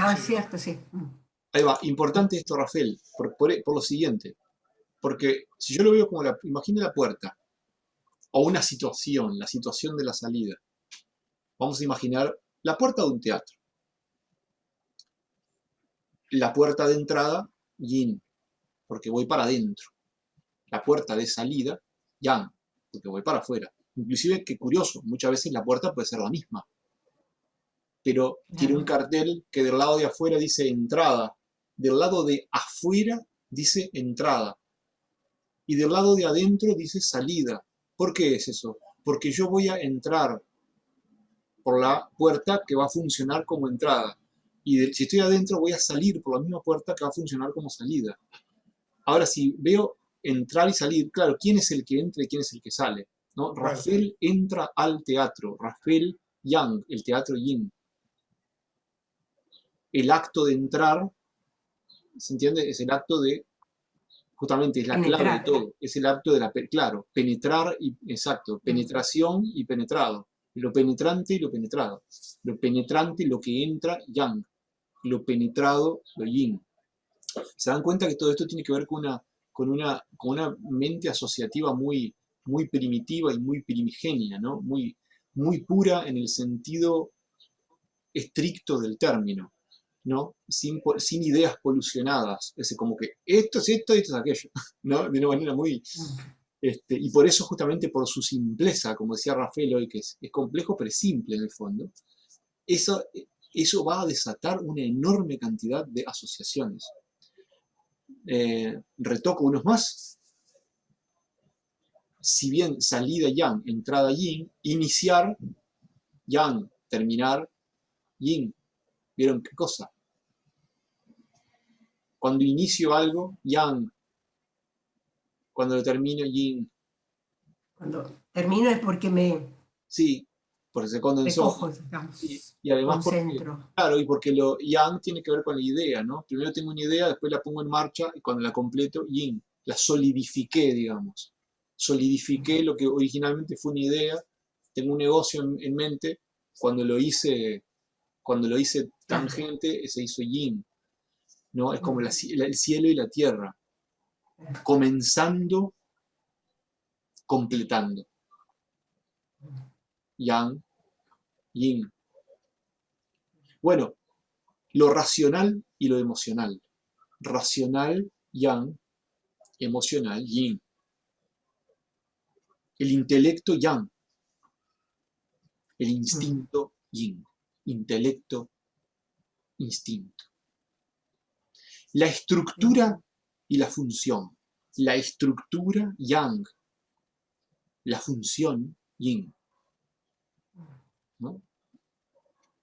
Ah, es cierto, sí. Ahí va, importante esto, Rafael, por lo siguiente. Porque si yo lo veo como imagine la puerta, o una situación, la situación de la salida. Vamos a imaginar la puerta de un teatro. La puerta de entrada, yin, porque voy para adentro. La puerta de salida, yang, porque voy para afuera. Inclusive, qué curioso, muchas veces la puerta puede ser la misma, pero tiene un Claro. cartel que del lado de afuera dice entrada, del lado de afuera dice entrada, y del lado de adentro dice salida. ¿Por qué es eso? Porque yo voy a entrar por la puerta que va a funcionar como entrada. Y si estoy adentro voy a salir por la misma puerta que va a funcionar como salida. Ahora, si veo entrar y salir, claro, ¿quién es el que entra y quién es el que sale? ¿No? Claro. Rafael entra al teatro, Rafael Yang, el teatro Yin. El acto de entrar, ¿se entiende? Es el acto de, justamente es la clave de Penetrar. todo, es el acto de claro, penetrar y, exacto, penetración y penetrado. Lo penetrante y lo penetrado. Lo penetrante, lo que entra, Yang. Lo penetrado, lo yin. Se dan cuenta que todo esto tiene que ver con una mente asociativa muy primitiva y muy primigenia, ¿no? Muy pura en el sentido estricto del término, ¿no? Sin ideas polucionadas, es como que esto es esto y esto es aquello, ¿no? De una manera muy... y por eso, justamente por su simpleza, como decía Rafael hoy, que es complejo pero es simple en el fondo, eso, eso va a desatar una enorme cantidad de asociaciones. Retoco unos más. Si bien salida yang, entrada yin, iniciar yang, terminar yin. ¿Vieron qué cosa? Cuando inicio algo, yang. Cuando lo termino, yin. Cuando termino es porque me Sí, porque se condensó. recojo, digamos, Y además porque, concentro. claro, y porque lo yang tiene que ver con la idea, ¿no? Primero tengo una idea, después la pongo en marcha y cuando la completo, yin. La solidifiqué, digamos. Solidifiqué lo que originalmente fue una idea. Tengo un negocio en mente. Cuando lo hice, cuando lo hice Claro. tangente, se hizo yin, ¿no? Es como el cielo y la tierra. Comenzando, completando. Yang, yin. Bueno, lo racional y lo emocional. Racional, yang, emocional, yin. El intelecto, yang. El instinto, yin. Intelecto, instinto. La estructura y la función. La estructura, yang. La función, yin. ¿No?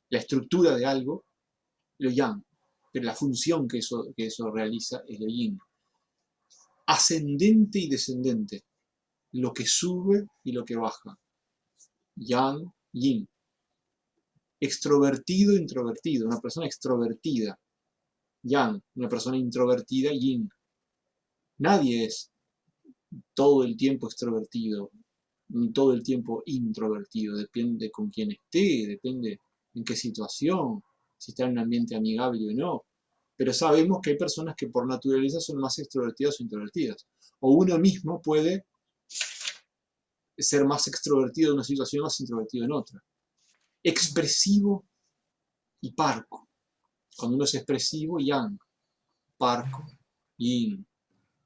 La estructura de algo, lo yang. Pero la función que eso realiza es lo yin. Ascendente y descendente. Lo que sube y lo que baja. Yang, yin. Extrovertido, introvertido. Una persona extrovertida. Yang. Una persona introvertida, yin. Nadie es todo el tiempo extrovertido, ni todo el tiempo introvertido. Depende con quién esté, depende en qué situación, si está en un ambiente amigable o no. Pero sabemos que hay personas que por naturaleza son más extrovertidas o introvertidas. O uno mismo puede ser más extrovertido en una situación y más introvertido en otra. Expresivo y parco. Cuando uno es expresivo, yang. Parco, yin.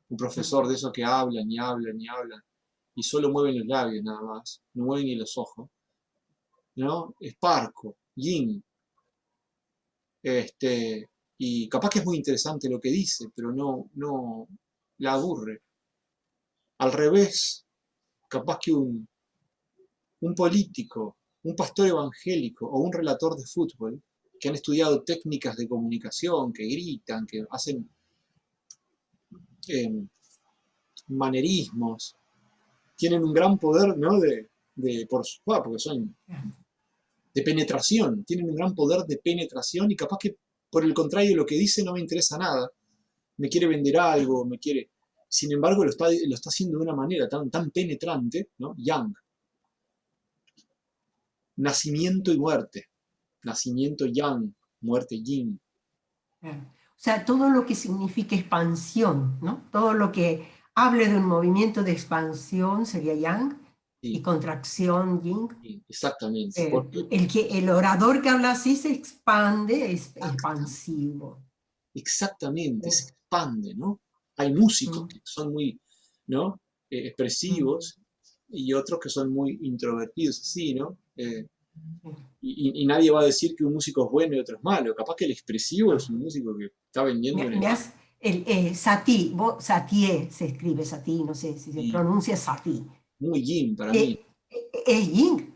Un profesor de esos que hablan y hablan y hablan y solo mueven los labios nada más, no mueven ni los ojos, ¿no? Es parco, yin. Y capaz que es muy interesante lo que dice, pero no la aburre. Al revés, capaz que un político, un pastor evangélico o un relator de fútbol que han estudiado técnicas de comunicación, que gritan, que hacen eh, manerismos, tienen un gran poder, ¿no? Porque son de penetración, tienen un gran poder de penetración y capaz que por el contrario lo que dice no me interesa nada, me quiere vender algo, me quiere... Sin embargo, lo está haciendo de una manera tan penetrante, ¿no? Yang. Nacimiento y muerte. Nacimiento yang, muerte yin. Claro. O sea, todo lo que signifique expansión, ¿no? Todo lo que hable de un movimiento de expansión sería Yang y Sí, contracción Yin. sí, exactamente. Porque El orador que habla así se expande, es exactamente, expansivo. exactamente, Eh, se expande, ¿no? Hay músicos mm, que son muy, ¿no? mm, Expresivos y otros que son muy introvertidos, así, ¿no? sí. Y nadie va a decir que un músico es bueno y otro es malo. Capaz que el expresivo No. es un músico que está vendiendo una imagen. Satie, Satie se escribe Satie, no sé si se Y pronuncia Satie. muy yin para mí. Eh, es yin,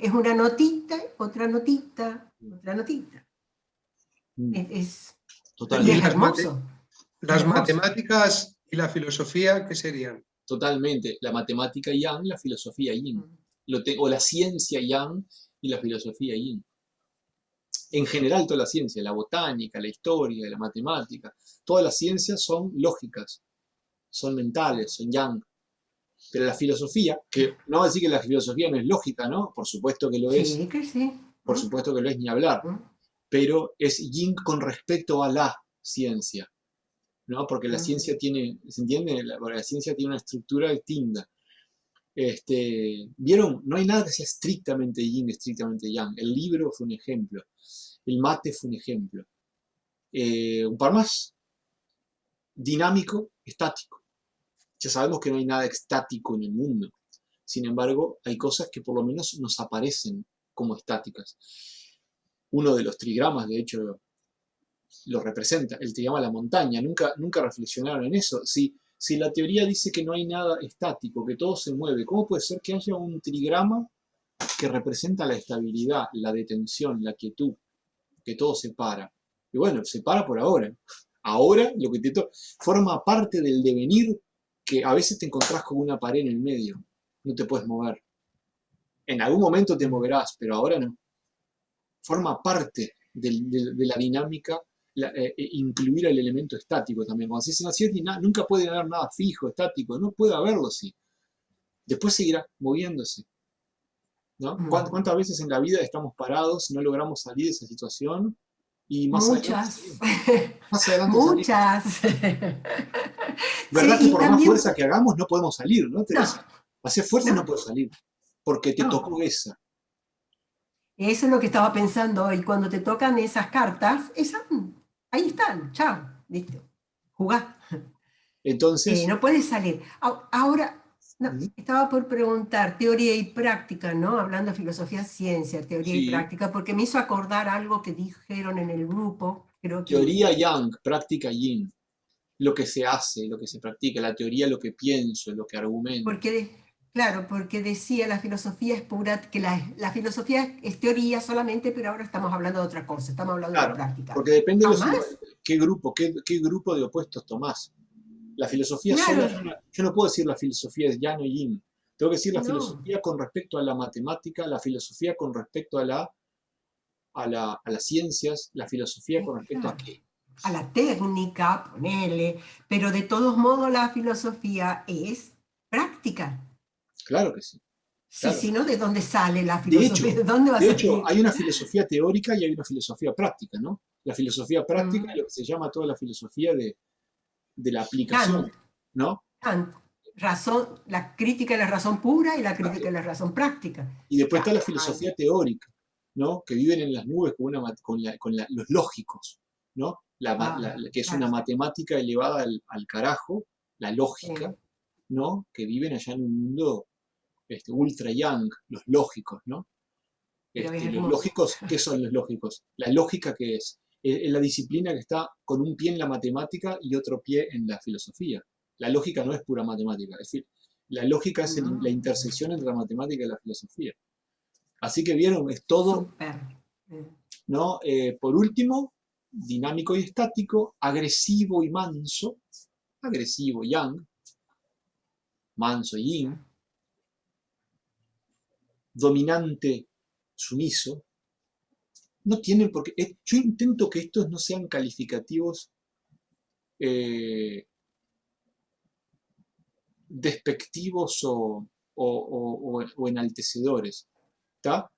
es una notita, otra notita, otra notita. Mm, Es, es- y ¿Y totalmente, es las hermoso. matemáticas y la filosofía qué serían? totalmente. La matemática yang, la filosofía yin. Mm, O la ciencia yang y la filosofía yin. En general toda la ciencia, la botánica, la historia, la matemática, todas las ciencias son lógicas, son mentales, son yang. Pero la filosofía, que no va a decir que la filosofía no es lógica, ¿no? Por supuesto que lo es, sí, que sí. por supuesto que lo es, ni hablar, Mm, pero es yin con respecto a la ciencia, ¿no? Porque la mm, ciencia tiene, ¿se entiende? La ciencia tiene una estructura distinta. ¿Vieron? No hay nada que sea estrictamente yin, estrictamente yang. El libro fue un ejemplo, el mate fue un ejemplo. Un par más, dinámico, estático. Ya sabemos que no hay nada estático en el mundo. Sin embargo, hay cosas que por lo menos nos aparecen como estáticas. Uno de los trigramas, de hecho, lo representa, el trigrama de la montaña. Nunca reflexionaron en eso. Si la teoría dice que no hay nada estático, que todo se mueve, ¿cómo puede ser que haya un trigrama que representa la estabilidad, la detención, la quietud, que todo se para? Y bueno, se para por ahora. Ahora lo que forma parte del devenir, que a veces te encontrás con una pared en el medio, no te puedes mover. En algún momento te mm. moverás, pero ahora no. Forma parte de la dinámica incluir el elemento estático también. Cuando se dicen así, nunca puede haber nada fijo, estático, no puede haberlo así. Después seguirá moviéndose, ¿no? Mm. ¿Cuántas veces en la vida estamos parados, no logramos salir de esa situación y más adelante Muchas, salimos? Más adelante salimos. muchas. Sí, ¿Verdad que y por más también, fuerza que hagamos no podemos salir, ¿no, no, Teresa? Hacer fuerza y no no, puedes salir, porque te no. tocó esa. Eso es lo que estaba pensando hoy. Cuando te tocan esas cartas, ahí están, chao, listo. Jugá. Entonces, No puedes salir. Ahora, no, mm, estaba por preguntar, teoría y práctica, ¿no? Hablando de filosofía, ciencia, teoría y sí, práctica, porque me hizo acordar algo que dijeron en el grupo, creo que, teoría yang, práctica yin. Lo que se hace, lo que se practica, la teoría, lo que pienso, lo que argumento. claro, porque decía la filosofía es pura, que la filosofía es teoría solamente, pero ahora estamos hablando de otra cosa, estamos hablando de Claro, práctica. porque depende de Jamás, qué grupo de opuestos tomás. La filosofía sola, claro, yo no puedo decir la filosofía es yang o yin. Tengo que decir la no. filosofía con respecto a la matemática, la filosofía con respecto a las ciencias, la filosofía con respecto a Claro, qué. a la técnica, ponele, pero de todos modos la filosofía es práctica. Claro que sí, Sí, claro. sí, ¿no? ¿De dónde sale la De filosofía? hecho, ¿De dónde va a de hecho, salir? hay una filosofía teórica y hay una filosofía práctica, ¿no? La filosofía práctica es Mm, lo que se llama toda la filosofía de la Kant, aplicación, ¿no? Kant, la crítica de la razón pura y la crítica de la razón práctica. Y después está Ya, la filosofía teórica, ¿no? Que viven en las nubes con los lógicos, ¿no? Que es una claro, matemática elevada al carajo, la lógica, sí, ¿no? Que viven allá en un mundo ultra young, los lógicos, ¿no? pero es Los hermoso. lógicos, ¿qué son los lógicos? La lógica que es la disciplina que está con un pie en la matemática y otro pie en la filosofía. La lógica no es pura matemática, es decir, la lógica es la No, intersección entre la matemática y la filosofía. Así que vieron, es todo, súper. Eh, ¿no? Por último, dinámico y estático, agresivo y manso, agresivo yang, manso yin, dominante sumiso, no tienen por qué, yo intento que estos no sean calificativos eh, despectivos o enaltecedores, ¿está?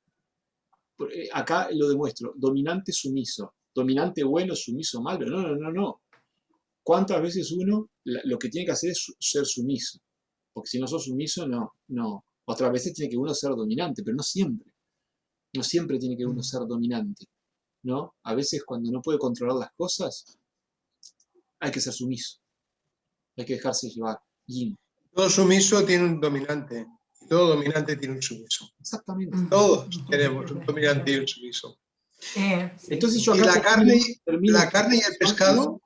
Acá lo demuestro, dominante sumiso. dominante bueno, sumiso malo. No, no, no, no. ¿Cuántas veces uno lo que tiene que hacer es ser sumiso? Porque si no sos sumiso, no, no. Otras veces tiene que uno ser dominante, pero no siempre. No siempre tiene que uno ser dominante, ¿no? A veces cuando no puede controlar las cosas, hay que ser sumiso. Hay que dejarse llevar. Yin. Todo sumiso tiene un dominante. Y todo dominante tiene un sumiso. Exactamente. Todos tenemos un dominante y un sumiso. Sí. Entonces yo Y acá la carne, termino- la carne y el pescado.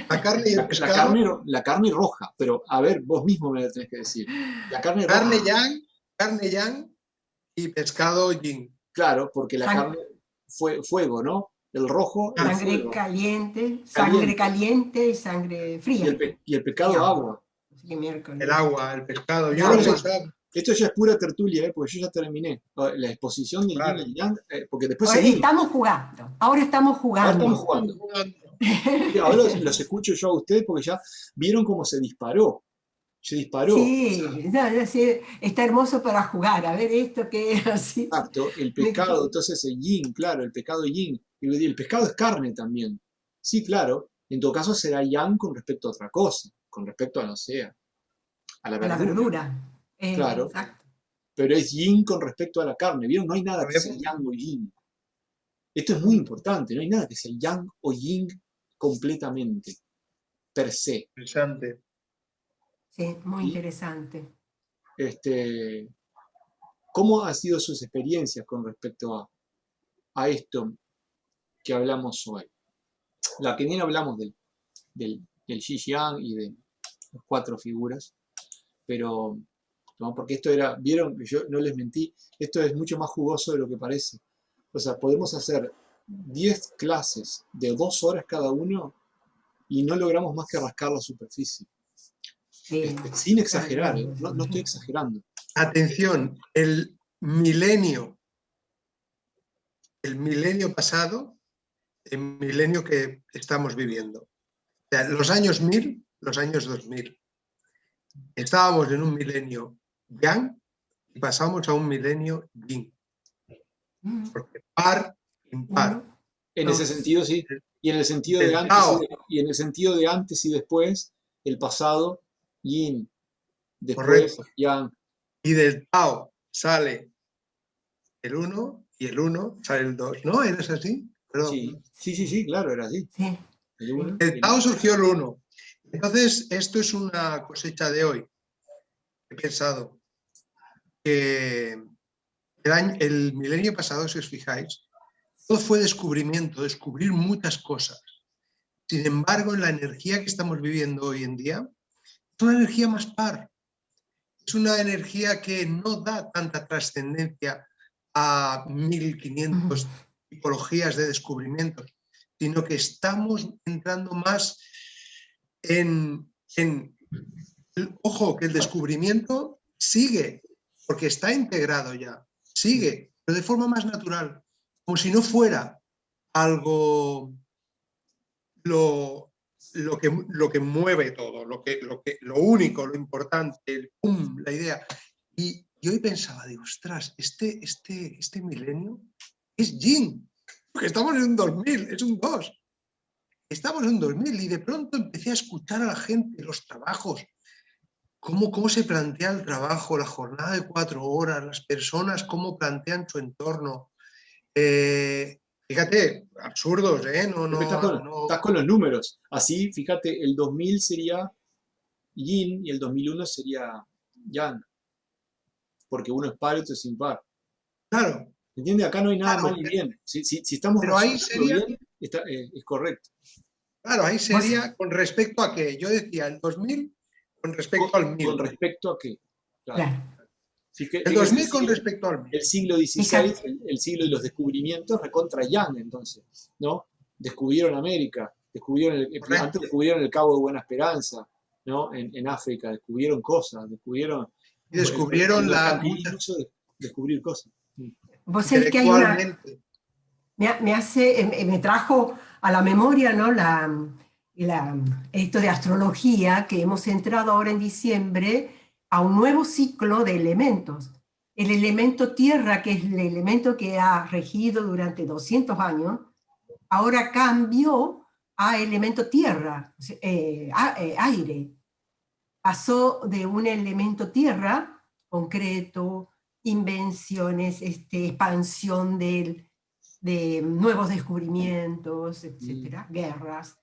La carne y el La pescado. la carne roja, pero a ver, vos mismo me lo tenés que decir. La carne roja, Carne yang y pescado yin. claro, porque la Sang- carne fue fuego, ¿no? El rojo, el Sangre fuego. caliente, sangre caliente y sangre Y fría. el pecado, Y agua. Así que miércoles. El agua, el pescado. Yo El lo agua. pensaba. Esto ya es pura tertulia, porque yo ya terminé la exposición del Claro. yin y el yang, porque después Ahora seguimos. estamos jugando. Ahora estamos Ahora jugando. estamos jugando. Y ahora los escucho yo a ustedes porque ya vieron cómo se disparó. Se disparó. Sí, sí, está hermoso para jugar. A ver esto que es así. Exacto, el pecado, entonces el yin, claro, el pecado yin. Y el pescado es carne también. Sí, claro. En todo caso será yang con respecto a otra cosa, con respecto a, no sé, a la A la verdura. verdura. Claro. Exacto. Pero es yin con respecto a la carne. ¿Vieron? No hay nada que sea yang o yin. Esto es muy importante, no hay nada que sea yang o yin completamente, per se. Interesante. Sí, muy ¿Sí? interesante. ¿Cómo han sido sus experiencias con respecto a esto que hablamos hoy? La que bien hablamos del Xi-Yang y de las 4 figuras, pero ¿no? Porque esto era, vieron, yo no les mentí, esto es mucho más jugoso de lo que parece. O sea, podemos hacer 10 clases de 2 horas cada uno y no logramos más que rascar la superficie. Sí. Sin exagerar, no estoy exagerando. Atención, el milenio pasado, el milenio que estamos viviendo. O sea, los años 1000, los años 2000. Estábamos en un milenio yang y pasamos a un milenio yin. Porque par, impar. En ese sentido, sí. Y en el sentido de antes y en el sentido de antes y después, el pasado, yin, después, correcto. yang. Y del Tao sale el 1 y el 1 sale el 2. ¿No? ¿Eres así? Perdón. Sí, claro, era así. Sí. El uno, El Tao surgió el 1. Entonces, esto es una cosecha de hoy. He pensado que el milenio pasado, si os fijáis, todo fue descubrimiento, descubrir muchas cosas. Sin embargo, en la energía que estamos viviendo hoy en día, es una energía más par. Es una energía que no da tanta trascendencia a 1500 tipologías de descubrimientos, sino que estamos entrando más ojo, que el descubrimiento sigue, porque está integrado ya, sigue, pero de forma más natural, como si no fuera algo lo que mueve todo, lo único, lo importante, la idea. Y hoy pensaba, digo, ostras, este milenio es yin, porque estamos en un 2000, es un 2. Estamos en un 2000 y de pronto empecé a escuchar a la gente, los trabajos, cómo se plantea el trabajo, la jornada de 4 horas, las personas, cómo plantean su entorno. Fíjate, absurdos, ¿eh? Estás con los números. Así, fíjate, el 2000 sería yin y el 2001 sería yang. Porque uno es par y otro es impar. Claro. ¿Entiendes? Acá no hay nada Claro, mal ni bien. Si estamos pero ahí razonando bien, es correcto. Claro, ahí sería con respecto a que yo decía el 2000 con respecto al 1000. ¿Con respecto a qué? Claro. El 2000 con respecto al 1000. El siglo XVI, el siglo de los descubrimientos, recontra yang, entonces, ¿no? Descubrieron América, antes descubrieron el Cabo de Buena Esperanza, ¿no? En África, descubrieron cosas, descubrieron descubrir cosas. Vos sabés que hay una... Me trajo a la memoria, ¿no? Esto de astrología, que hemos entrado ahora en diciembre a un nuevo ciclo de elementos. El elemento tierra, que es el elemento que ha regido durante 200 años, ahora cambió a elemento tierra, aire. Pasó de un elemento tierra, concreto, invenciones, expansión de nuevos descubrimientos, etcétera, guerras.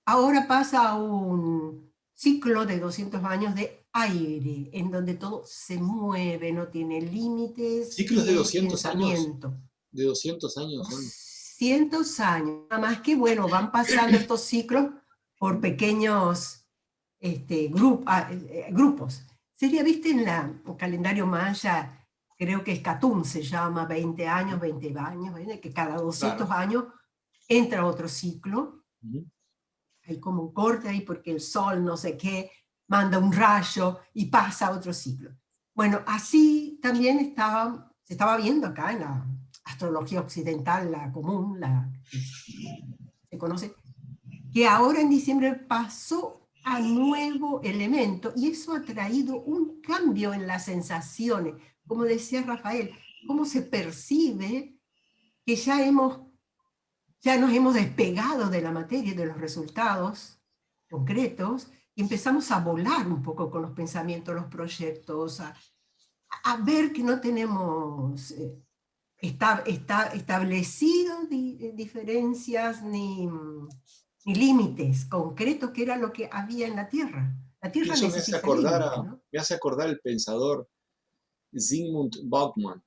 Ahora pasa a un ciclo de 200 años de aire, en donde todo se mueve, no tiene límites Ciclos de ni 200 años. pensamiento. De 200 años son. 200 años, nada más que bueno, van pasando estos ciclos por pequeños grupos. Sería, viste, en el calendario maya, creo que es Catún, se llama 20 años, 20 años, ¿verdad? Que cada 200 años entra otro ciclo. Hay como un corte ahí porque el sol, no sé qué, manda un rayo y pasa a otro ciclo. Bueno, así también se estaba viendo acá en la astrología occidental, la común, la que se conoce, que ahora en diciembre pasó a nuevo elemento y eso ha traído un cambio en las sensaciones. Como decía Rafael, cómo se percibe que ya nos hemos despegado de la materia y de los resultados concretos y empezamos a volar un poco con los pensamientos, los proyectos, a ver que no tenemos establecido diferencias ni límites concretos, que era lo que había en la Tierra. La Y Tierra eso me hace necesita acordar límites, ¿no? me hace acordar el pensador Zygmunt Bauman,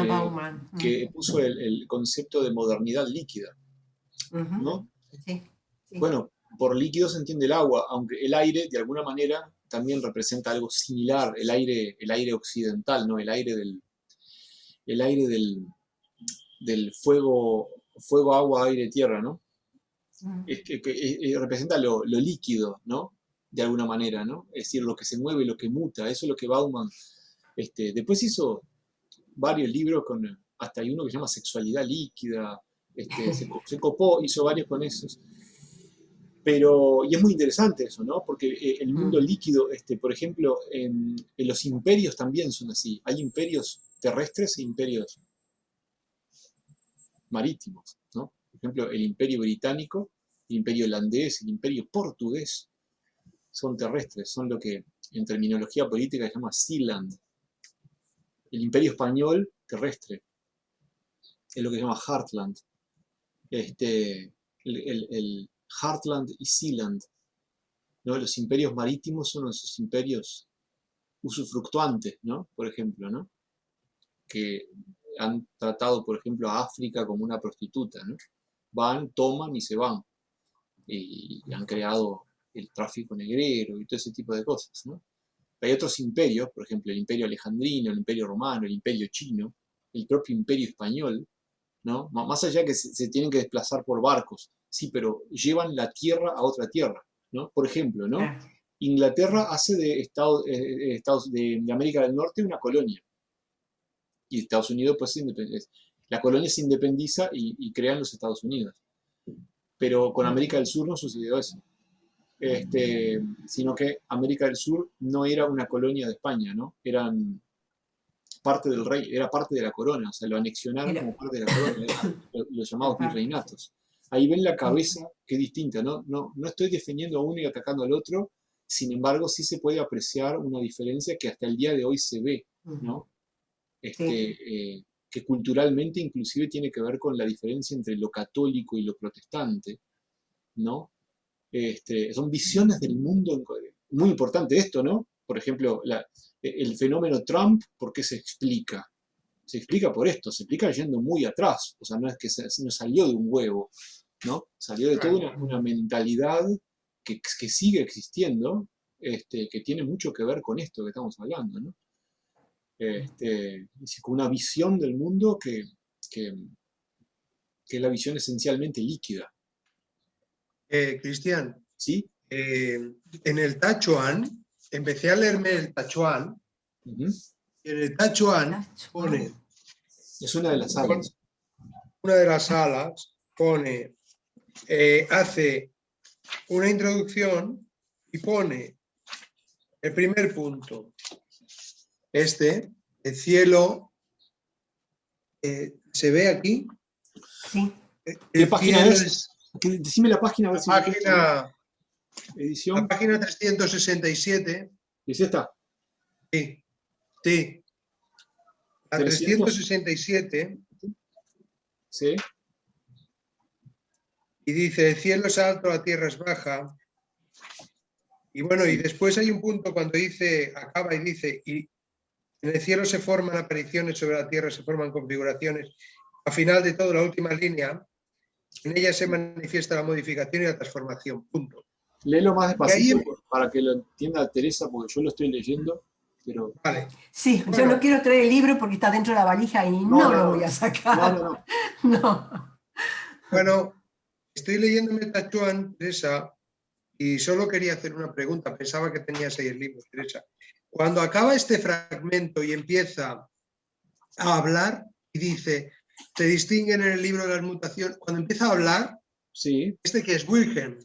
Bauman. que puso el concepto de modernidad líquida, ¿no? Sí, sí. Bueno, por líquido se entiende el agua, aunque el aire, de alguna manera, también representa algo similar, el aire occidental, ¿no? Del fuego, agua, aire, tierra, ¿no? Es que representa lo líquido, ¿no? De alguna manera, ¿no? Es decir, lo que se mueve, lo que muta, eso es lo que Bauman, después hizo varios libros hasta hay uno que se llama Sexualidad líquida, se copó, hizo varios con esos. Y es muy interesante eso, ¿no? Porque el mundo líquido, por ejemplo, en los imperios también son así. Hay imperios terrestres e imperios marítimos, ¿no? Por ejemplo, el imperio británico, el imperio holandés, el imperio portugués, son terrestres, son lo que en terminología política se llama Sealand. El imperio español, terrestre, es lo que se llama Heartland. El Heartland y Sealand, ¿no? Los imperios marítimos son esos imperios usufructuantes, ¿no? Por ejemplo, ¿no? Que han tratado, por ejemplo, a África como una prostituta, ¿no? Van, toman y se van. Y han creado el tráfico negrero y todo ese tipo de cosas, ¿no? Hay otros imperios, por ejemplo, el imperio alejandrino, el imperio romano, el imperio chino, el propio imperio español, ¿no? Más allá que se tienen que desplazar por barcos, sí, pero llevan la tierra a otra tierra, ¿no? Por ejemplo, ¿no? Inglaterra hace de de América del Norte una colonia, y Estados Unidos, pues, la colonia se independiza y crean los Estados Unidos. Pero con América del Sur no sucedió eso. Sino que América del Sur no era una colonia de España, ¿no? Eran parte del rey, era parte de la corona, o sea, lo anexionaron como parte de la corona, los llamados virreinatos. Ahí ven la cabeza, que es distinta, ¿no? No estoy defendiendo a uno y atacando al otro, sin embargo, sí se puede apreciar una diferencia que hasta el día de hoy se ve, ¿no? Que culturalmente inclusive tiene que ver con la diferencia entre lo católico y lo protestante, ¿no? Son visiones del mundo muy importante esto, ¿no? Por ejemplo, el fenómeno Trump, ¿por qué se explica? Se explica por esto, se explica yendo muy atrás, o sea, no es que no salió de un huevo, ¿no? Salió de toda una mentalidad que sigue existiendo, que tiene mucho que ver con esto que estamos hablando, ¿no? Con una visión del mundo que es la visión esencialmente líquida. Cristian, ¿Sí? en el Tachuan, empecé a leerme el Tachuan, y en el Tachuan pone... Es una de las salas. Una de las salas pone, hace una introducción y pone el primer punto. El cielo, ¿se ve aquí? Sí. ¿Qué página es? Decime la página, a ver si edición. La página 367. ¿Es esta? Sí, sí. La 367. Sí. Y dice, el cielo es alto, la tierra es baja. Y bueno, y después hay un punto cuando dice, acaba y dice, y en el cielo se forman apariciones, sobre la tierra se forman configuraciones. Al final de todo, la última línea, en ella se manifiesta la modificación y la transformación. Punto. Léelo más despacito para que lo entienda Teresa, porque yo lo estoy leyendo, pero... Vale. Sí, bueno, yo no quiero traer el libro porque está dentro de la valija y no lo voy a sacar. No. Bueno, estoy leyéndome el Tachuan, Teresa, y solo quería hacer una pregunta. Pensaba que tenías ahí el libro, Teresa. Cuando acaba este fragmento y empieza a hablar y dice, se distinguen en el libro de las mutaciones, cuando empieza a hablar, sí. Que es Wilhelm.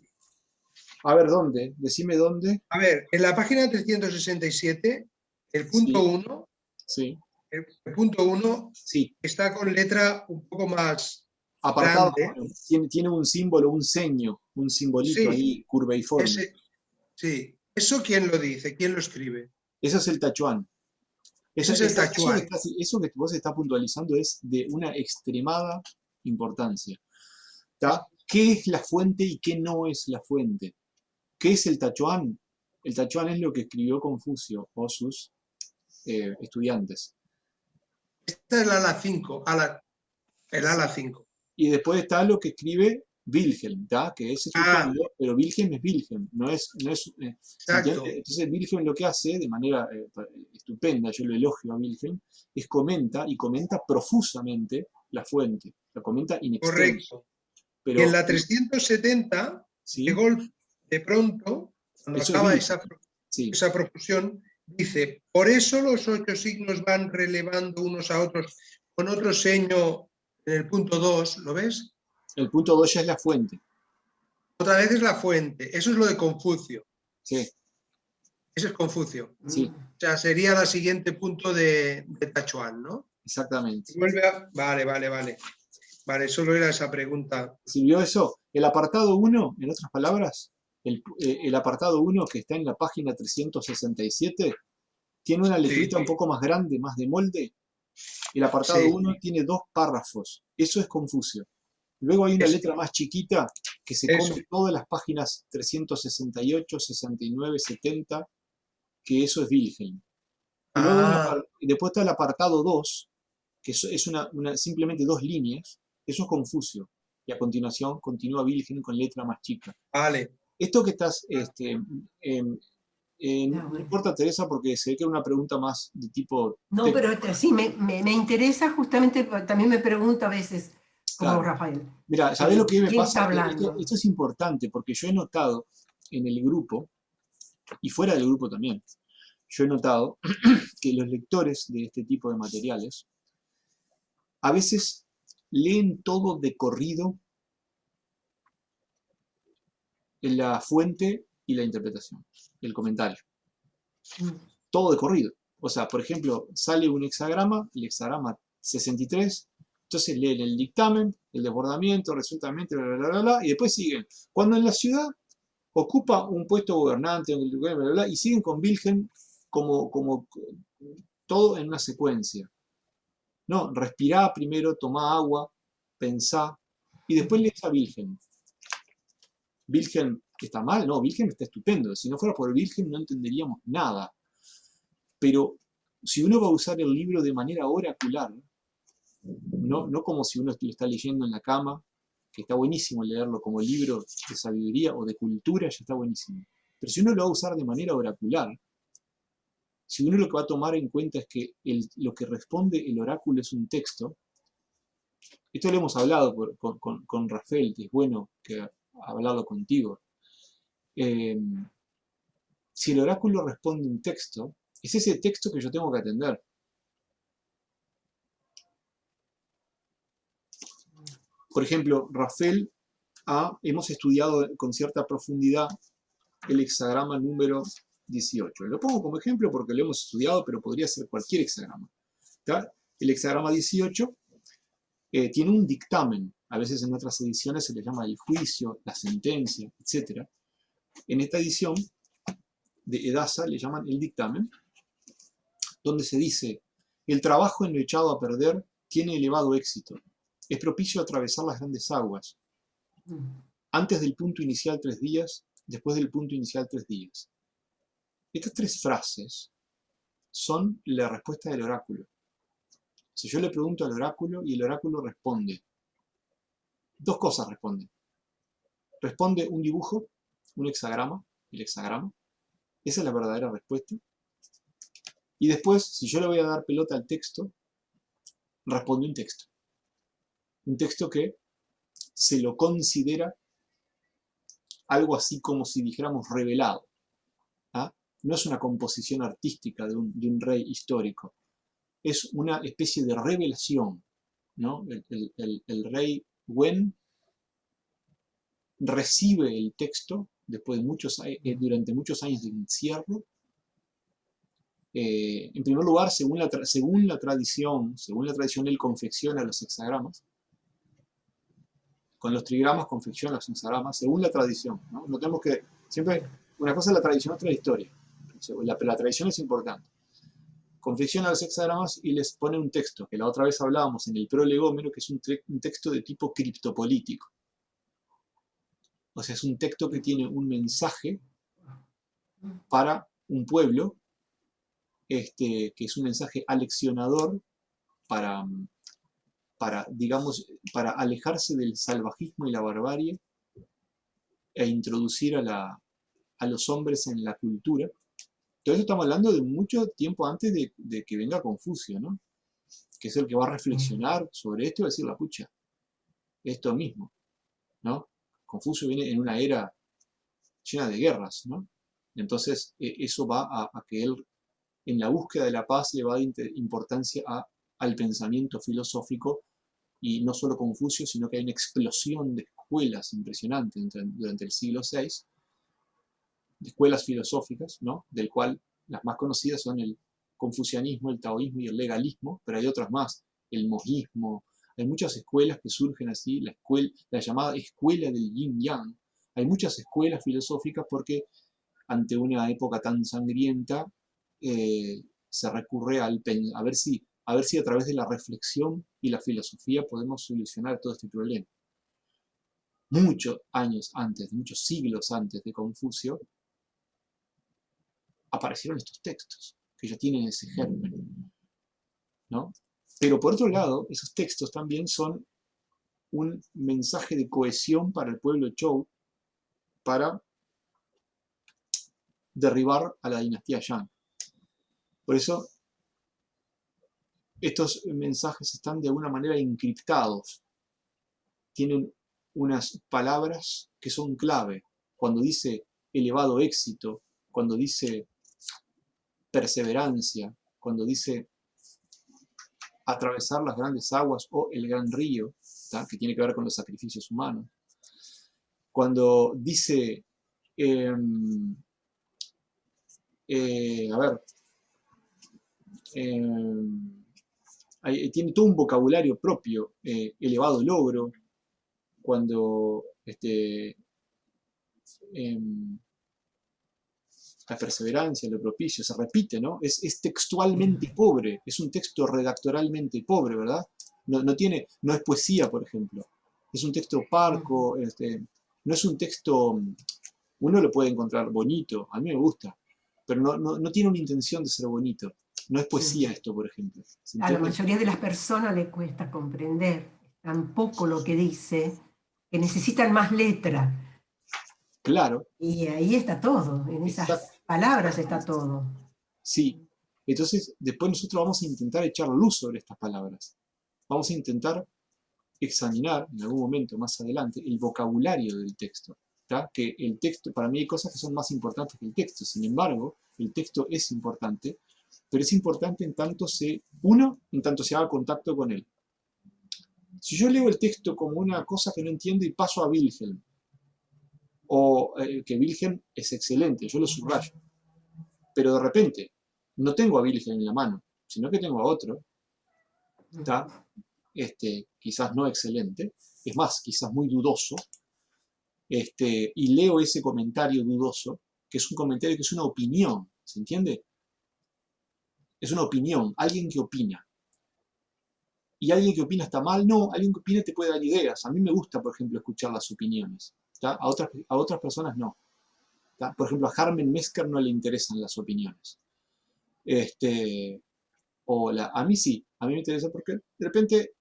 A ver, ¿dónde? Decime dónde. A ver, en la página 367, el punto 1, sí. El punto 1 sí. Está con letra un poco más apartado. grande. Tiene un símbolo, un seño, un simbolito ahí curveiforme. Sí. ¿Eso quién lo dice? ¿Quién lo escribe? Eso es el Tachuan. Eso es el Tachuan. Eso que vos estás puntualizando es de una extremada importancia. ¿Tá? ¿Qué es la fuente y qué no es la fuente? ¿Qué es el Tachuan? El Tachuan es lo que escribió Confucio o sus estudiantes. Esta es el ala 5. El ala 5. Y después está lo que escribe Wilhelm, ¿tá? Que es estupendo, pero Wilhelm es Wilhelm, no es entonces Wilhelm lo que hace de manera estupenda, yo lo elogio a Wilhelm, es comenta profusamente la fuente, la comenta in extenso. Correcto. Pero, y en la 370, ¿sí? de pronto, cuando acaba esa profusión, dice, por eso los 8 signos van relevando unos a otros con otro seño en el punto 2, ¿lo ves? El punto 2 ya es la fuente. Otra vez es la fuente. Eso es lo de Confucio. Sí. Ese es Confucio. Sí. O sea, sería el siguiente punto de Tachuan, ¿no? Exactamente. Vale. Vale, solo era esa pregunta. ¿Sí vio eso? El apartado 1, en otras palabras, el apartado 1 que está en la página 367, tiene una letrita un poco más grande, más de molde. El apartado 1 tiene 2 párrafos. Eso es Confucio. Luego hay una letra más chiquita que se come todas las páginas 368, 69, 70, que eso es Wilhelm. Y luego después está el apartado 2, que es simplemente 2 líneas, eso es Confucio. Y a continuación continúa Wilhelm con letra más chica. Vale. Esto que estás... no importa, Teresa, porque se ve que era una pregunta más de tipo... No, pero sí, me interesa justamente, también me pregunto a veces, como claro. Rafael. Mira, ¿sabés lo que me pasa? Esto es importante, porque yo he notado en el grupo, y fuera del grupo también, yo he notado que los lectores de este tipo de materiales a veces leen todo de corrido en la fuente y la interpretación, el comentario. Todo de corrido. O sea, por ejemplo, sale un hexagrama, el hexagrama 63, entonces leen el dictamen, el desbordamiento, resultamente, bla, bla, bla, bla, y después siguen. Cuando en la ciudad ocupa un puesto gobernante, bla, bla, bla, y siguen con Wilhelm como todo en una secuencia. No, respirá primero, tomá agua, pensá, y después lees a Wilhelm. Wilhelm está mal, no, Wilhelm está estupendo. Si no fuera por Wilhelm no entenderíamos nada. Pero si uno va a usar el libro de manera oracular, no como si uno lo está leyendo en la cama, que está buenísimo leerlo como libro de sabiduría o de cultura, ya está buenísimo. Pero si uno lo va a usar de manera oracular, si uno lo que va a tomar en cuenta es que lo que responde el oráculo es un texto, esto lo hemos hablado con Rafael, que es bueno que hablarlo contigo. Si el oráculo responde un texto, es ese texto que yo tengo que atender. Por ejemplo, Rafael hemos estudiado con cierta profundidad el hexagrama número 18. Lo pongo como ejemplo porque lo hemos estudiado, pero podría ser cualquier hexagrama. ¿Está? El hexagrama 18 tiene un dictamen. A veces en otras ediciones se le llama el juicio, la sentencia, etc. En esta edición de Edasa le llaman el dictamen, donde se dice: el trabajo en lo echado a perder tiene elevado éxito. Es propicio atravesar las grandes aguas. Antes del punto inicial 3 días, después del punto inicial 3 días. Estas 3 frases son la respuesta del oráculo. Si yo le pregunto al oráculo y el oráculo responde, 2 cosas responde. Responde un dibujo, un hexagrama, el hexagrama. Esa es la verdadera respuesta. Y después, si yo le voy a dar pelota al texto, responde un texto. Un texto que se lo considera algo así como si dijéramos revelado. ¿Ah? No es una composición artística de un rey histórico. Es una especie de revelación, ¿no? El rey Wen recibe el texto después de durante muchos años de encierro. En primer lugar, según la tradición, él confecciona los hexagramas. Con los trigramas confecciona los hexagramas, según la tradición, ¿no? Notemos que siempre una cosa es la tradición, otra es la historia. La tradición es importante. Confecciona los hexagramas y les pone un texto, que la otra vez hablábamos en el prolegómeno, que es un texto de tipo criptopolítico. O sea, es un texto que tiene un mensaje para un pueblo, que es un mensaje aleccionador para alejarse del salvajismo y la barbarie e introducir a los hombres en la cultura. Todo eso estamos hablando de mucho tiempo antes de que venga Confucio, ¿no? Que es el que va a reflexionar sobre esto y decir, la pucha, esto mismo, ¿no? Confucio viene en una era llena de guerras, ¿no? Entonces eso va a que él, en la búsqueda de la paz, le va a dar importancia al pensamiento filosófico, y no solo Confucio, sino que hay una explosión de escuelas impresionante durante el siglo VI, de escuelas filosóficas, ¿no? Del cual las más conocidas son el confucianismo, el taoísmo y el legalismo, pero hay otras más, el mohismo. Hay muchas escuelas que surgen así, la llamada escuela del yin-yang. Hay muchas escuelas filosóficas porque ante una época tan sangrienta se recurre a ver si a través de la reflexión y la filosofía podemos solucionar todo este problema. Muchos años antes, muchos siglos antes de Confucio, aparecieron estos textos, que ya tienen ese germen, ¿no? Pero por otro lado, esos textos también son un mensaje de cohesión para el pueblo Zhou, para derribar a la dinastía Yang. Por eso, estos mensajes están de alguna manera encriptados. Tienen unas palabras que son clave. Cuando dice elevado éxito, cuando dice perseverancia, cuando dice atravesar las grandes aguas o el gran río, ¿tá? Que tiene que ver con los sacrificios humanos. Cuando dice, tiene todo un vocabulario propio, elevado logro, cuando la perseverancia, lo propicio, se repite, ¿no? Es textualmente pobre, es un texto redactoralmente pobre, ¿verdad? No es poesía, por ejemplo. Es un texto parco, no es un texto, uno lo puede encontrar bonito, a mí me gusta, pero no tiene una intención de ser bonito. No es poesía esto, por ejemplo. A la mayoría de las personas le cuesta comprender tampoco lo que dice, que necesitan más letra. Claro. Y ahí está todo, en esas palabras está todo. Sí. Entonces, después nosotros vamos a intentar echar luz sobre estas palabras. Vamos a intentar examinar, en algún momento más adelante, el vocabulario del texto. ¿Tá? Que el texto, para mí hay cosas que son más importantes que el texto. Sin embargo, el texto es importante, pero es importante en tanto se haga contacto con él. Si yo leo el texto como una cosa que no entiendo y paso a Wilhelm, o que Wilhelm es excelente, yo lo subrayo, pero de repente no tengo a Wilhelm en la mano, sino que tengo a otro, ¿tá? quizás no excelente, es más, quizás muy dudoso, y leo ese comentario dudoso, que es un comentario que es una opinión, ¿se entiende? Es una opinión, alguien que opina. ¿Y alguien que opina está mal? No, alguien que opina te puede dar ideas. A mí me gusta, por ejemplo, escuchar las opiniones. ¿Tá? A otras personas no. ¿Tá? Por ejemplo, a Harmen Mesker no le interesan las opiniones. A mí sí, a mí me interesa porque de repente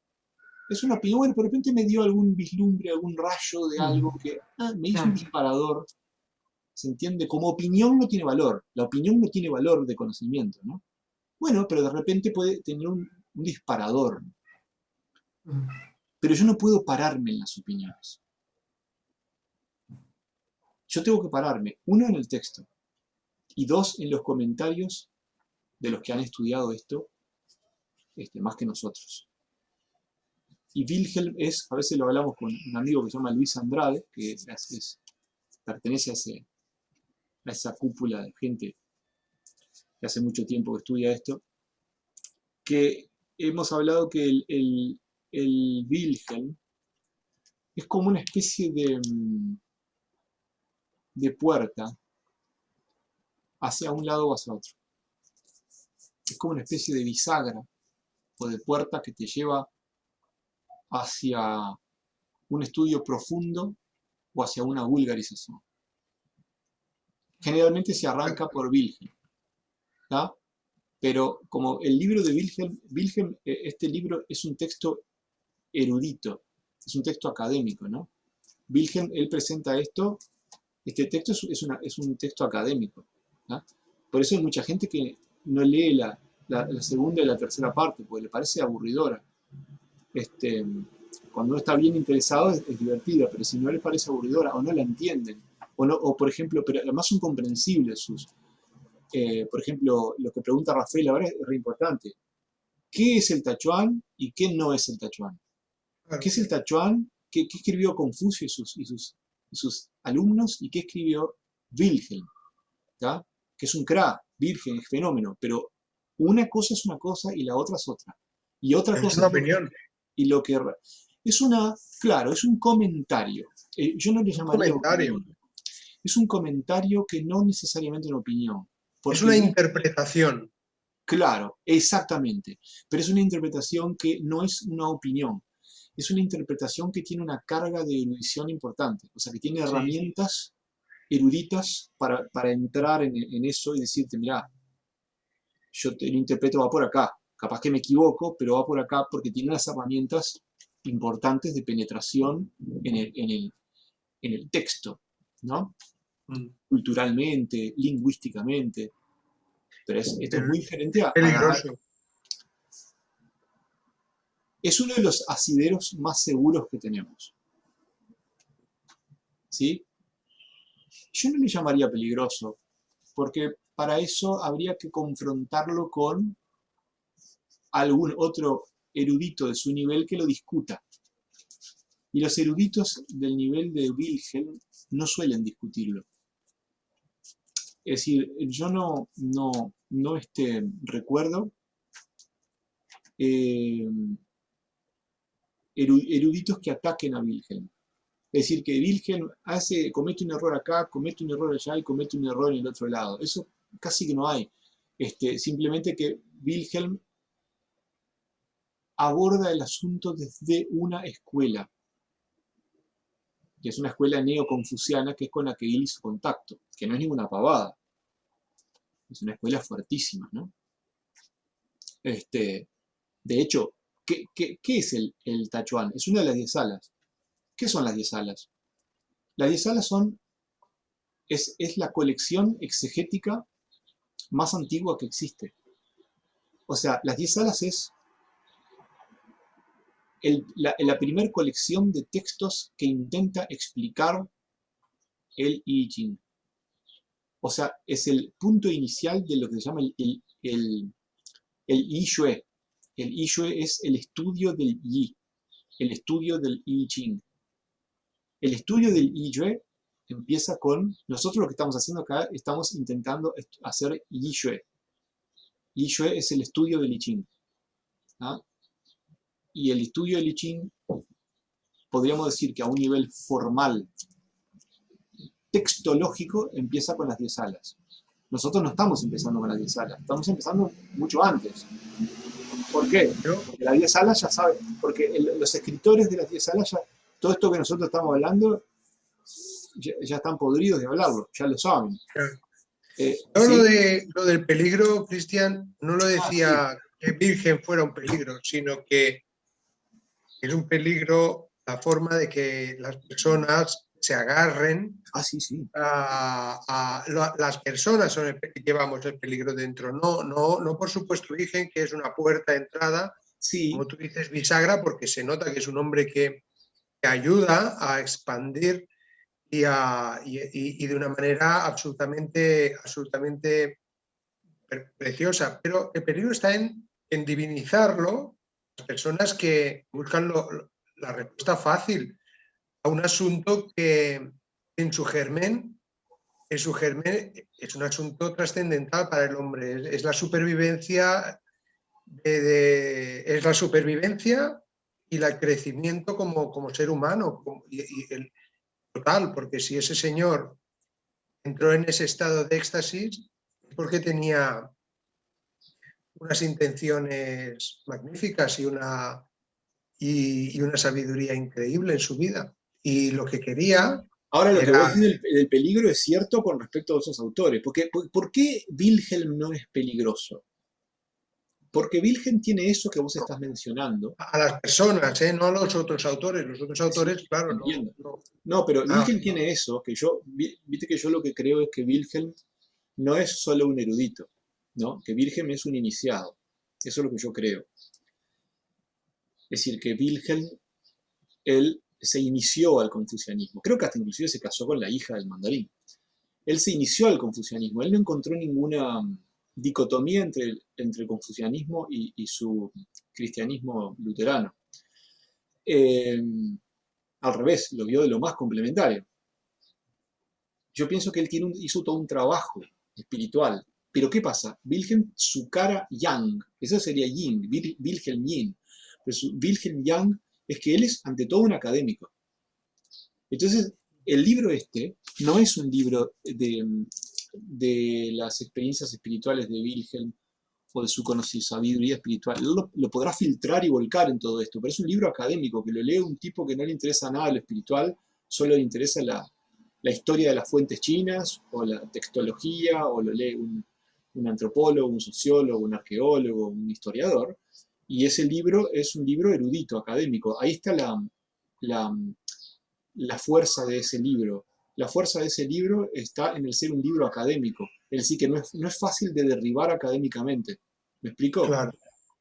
es una opinión, bueno, pero de repente me dio algún vislumbre, algún rayo de algo que me hizo un disparador. ¿Se entiende? Como opinión no tiene valor. La opinión no tiene valor de conocimiento, ¿no? Bueno, pero de repente puede tener un disparador. Pero yo no puedo pararme en las opiniones. Yo tengo que pararme, uno, en el texto, y dos, en los comentarios de los que han estudiado esto más que nosotros. Y Wilhelm a veces lo hablamos con un amigo que se llama Luis Andrade, que pertenece a esa cúpula de gente que hace mucho tiempo que estudia esto, que hemos hablado que el Wilhelm es como una especie de puerta hacia un lado o hacia otro. Es como una especie de bisagra o de puerta que te lleva hacia un estudio profundo o hacia una vulgarización. Generalmente se arranca por Wilhelm, ¿tá? Pero como el libro de Wilhelm, este libro es un texto erudito, es un texto académico, ¿no? Wilhelm, él presenta este texto es un texto académico, ¿tá? Por eso hay mucha gente que no lee la segunda y la tercera parte, porque le parece aburridora. Cuando uno está bien interesado es divertida, pero si no les parece aburridora o no la entienden, o por ejemplo, pero además son comprensibles por ejemplo, lo que pregunta Rafael ahora es re importante. ¿Qué es el Tachuán y qué no es el Tachuán? ¿Qué es el Tachuán? ¿Qué escribió Confucio y sus alumnos? ¿Y qué escribió Wilhelm? ¿Tá? Que es un crack, virgen, es fenómeno, pero una cosa es una cosa y la otra es otra. Y otra cosa es una opinión. Claro, es un comentario. Yo no le llamaría comentario. Opinión. Es un comentario que no necesariamente una opinión. Es una interpretación. Claro, exactamente. Pero es una interpretación que no es una opinión. Es una interpretación que tiene una carga de erudición importante. O sea, que tiene herramientas eruditas para entrar en eso y decirte, mirá, yo te lo interpreto, va por acá. Capaz que me equivoco, pero va por acá porque tiene unas herramientas importantes de penetración en el texto, ¿no? Culturalmente, lingüísticamente. Pero esto es muy diferente a peligroso. Es uno de los asideros más seguros que tenemos. ¿Sí? Yo no le llamaría peligroso, porque para eso habría que confrontarlo con algún otro erudito de su nivel que lo discuta. Y los eruditos del nivel de Wilhelm no suelen discutirlo. Es decir, yo no recuerdo eruditos que ataquen a Wilhelm. Es decir, que Wilhelm comete un error acá, comete un error allá y comete un error en el otro lado. Eso casi que no hay. Simplemente que Wilhelm aborda el asunto desde una escuela, que es una escuela neoconfuciana, que es con la que él hizo contacto, que no es ninguna pavada. Es una escuela fuertísima, ¿no? De hecho, ¿qué es el Tachuán? Es una de las 10 salas. ¿Qué son las 10 salas? Las 10 salas es la colección exegética más antigua que existe. O sea, las 10 salas es la primera colección de textos que intenta explicar el I Ching. O sea, es el punto inicial de lo que se llama el Yi Xue. El Yi Xue es el estudio del Yi, el estudio del I Ching. El estudio del Yi Xue empieza con, nosotros lo que estamos haciendo acá, estamos intentando hacer Yi Xue. Yi Xue es el estudio del I Ching. ¿Ah? Y el estudio del I Ching, podríamos decir que a un nivel formal, textológico, empieza con las 10 alas. Nosotros no estamos empezando con las 10 alas, estamos empezando mucho antes. ¿Por qué? Porque las 10 alas ya saben, porque los escritores de las 10 alas, ya, todo esto que nosotros estamos hablando, ya están podridos de hablarlo, ya lo saben. No, ¿sí? lo del peligro, Cristian, no lo decía Sí. que Virgen fuera un peligro, sino que es un peligro la forma de que las personas se agarren Sí, sí. las personas son el que llevamos el peligro dentro, no por supuesto Virgen, que es una puerta de entrada, Sí. como tú dices, bisagra, porque se nota que es un hombre que ayuda a expandir y de una manera absolutamente preciosa. Pero el peligro está en divinizarlo, las personas que buscan la respuesta fácil a un asunto que en su germen es un asunto trascendental para el hombre. Es la supervivencia es la supervivencia y el crecimiento como ser humano. El total, porque si ese señor entró en ese estado de éxtasis es porque tenía unas intenciones magníficas y una sabiduría increíble en su vida. Y lo que quería Ahora, lo que vos era... decís del peligro es cierto con respecto a esos autores. ¿Por qué Wilhelm no es peligroso? Porque Wilhelm tiene eso que vos estás mencionando. A las personas, no a los otros autores. Los otros autores, Sí, claro, entiendo. no. No, pero Wilhelm tiene eso, que viste que yo lo que creo es que Wilhelm no es solo un erudito, ¿no? Que Wilhelm es un iniciado. Eso es lo que yo creo. Es decir, que Wilhelm, él se inició al confucianismo. Creo que hasta inclusive se casó con la hija del mandarín. Él se inició al confucianismo. Él no encontró ninguna dicotomía entre el confucianismo y su cristianismo luterano. Al revés, lo vio de lo más complementario. Yo pienso que él hizo todo un trabajo espiritual. Pero ¿qué pasa? Wilhelm, su cara yang, eso sería yin, Wilhelm yin. Pero su Wilhelm yang es que él es ante todo un académico. Entonces, el libro este no es un libro de las experiencias espirituales de Wilhelm o de su sabiduría espiritual. Él lo podrá filtrar y volcar en todo esto, pero es un libro académico que lo lee un tipo que no le interesa nada lo espiritual, solo le interesa la historia de las fuentes chinas o la textología, o lo lee un antropólogo, un sociólogo, un arqueólogo, un historiador, y ese libro es un libro erudito, académico. Ahí está la fuerza de ese libro. La fuerza de ese libro está en el ser un libro académico, es decir, que no es fácil de derribar académicamente. ¿Me explico? Claro,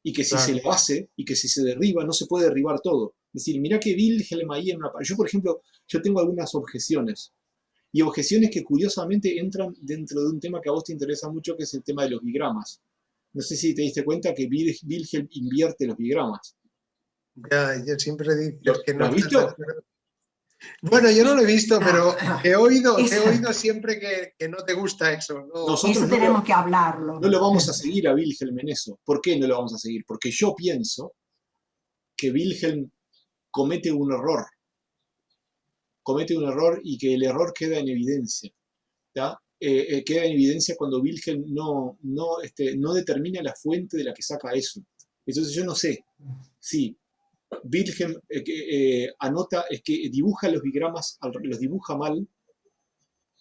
Y que si se lo hace, y que si se derriba, no se puede derribar todo. Es decir, mirá que Wilhelm ahí en una... Yo, por ejemplo, yo tengo algunas objeciones, y objeciones que curiosamente entran dentro de un tema que a vos te interesa mucho, que es el tema de los bigramas. No sé si te diste cuenta que Wilhelm invierte los bigramas. Ya siempre dices que ¿Lo no has estás de visto? acuerdo. Bueno, yo no lo he visto, pero te he oído Eso, siempre que no te gusta eso. No. eso Nosotros tenemos que no hablarlo. lo vamos a seguir a Wilhelm en eso. ¿Por qué no lo vamos a seguir? Porque yo pienso que Wilhelm comete un error. Comete un error y que el error queda en evidencia. Queda en evidencia cuando Wilhelm no determina la fuente de la que saca eso. Entonces yo no sé si Wilhelm anota, es que dibuja los bigramas, los dibuja mal,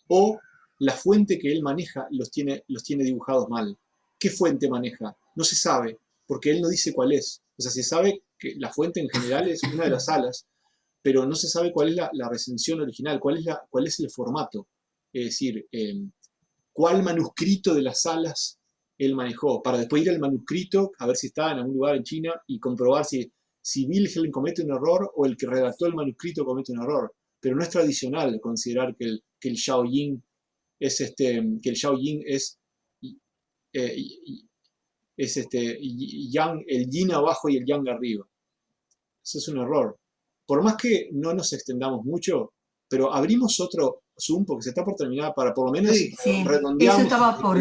o la fuente que él maneja los tiene dibujados mal. ¿Qué fuente maneja? No se sabe, porque él no dice cuál es. O sea, se sabe que la fuente en general es una de las alas, pero no se sabe cuál es la recensión original, cuál es el formato. Es decir, cuál manuscrito de las alas él manejó, para después ir al manuscrito, a ver si está en algún lugar en China y comprobar si Wilhelm comete un error o el que redactó el manuscrito comete un error. Pero no es tradicional considerar que el Shaoyin es yang, el yin abajo y el yang arriba. Eso es un error. Por más que no nos extendamos mucho, pero abrimos otro Zoom porque se está por terminar para por lo menos Sí. Sí, eso redondeamos. estaba por